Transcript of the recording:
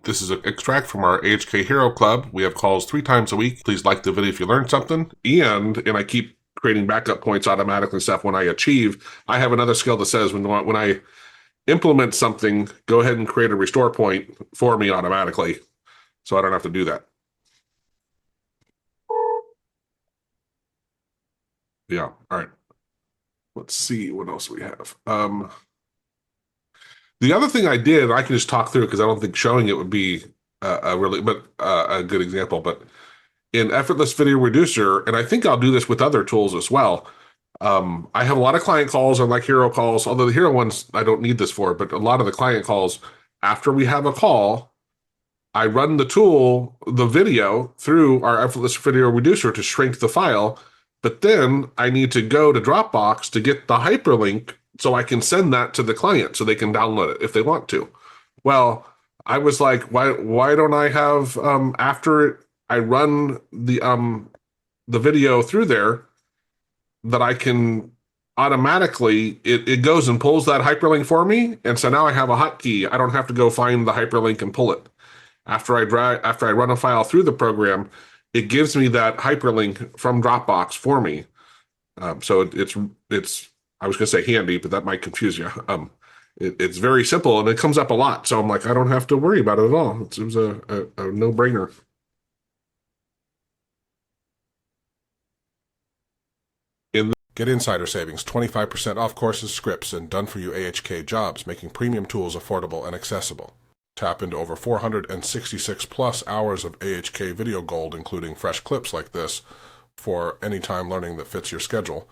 This is an extract from our AHK Hero Club. We have calls 3 times a week. Please like the video if you learned something. And I keep creating backup points automatically and stuff when I achieve. I have another skill that says when I implement something, go ahead and create a restore point for me automatically, so I don't have to do that. Yeah, all right. Let's see what else we have. The other thing I did, I can just talk through because I don't think showing it would be a good example, but in Effortless Video Reducer, and I think I'll do this with other tools as well. I have a lot of client calls on like Hero calls, although the Hero ones I don't need this for, but a lot of the client calls, after we have a call, I run the video through our Effortless Video Reducer to shrink the file, but then I need to go to Dropbox to get the hyperlink so I can send that to the client so they can download it if they want to. Well, I was like, why don't I have, after I run the video through there, that I can automatically, it goes and pulls that hyperlink for me. And so now I have a hotkey. I don't have to go find the hyperlink and pull it. After I run a file through the program, it gives me that hyperlink from Dropbox for me. So it's I was going to say handy, but that might confuse you. It's very simple and it comes up a lot. So I'm like, I don't have to worry about it at all. It was a no-brainer. Get insider savings, 25% off courses, scripts, and done-for-you AHK jobs, making premium tools affordable and accessible. Tap into over 466 plus hours of AHK video gold, including fresh clips like this, for any time learning that fits your schedule.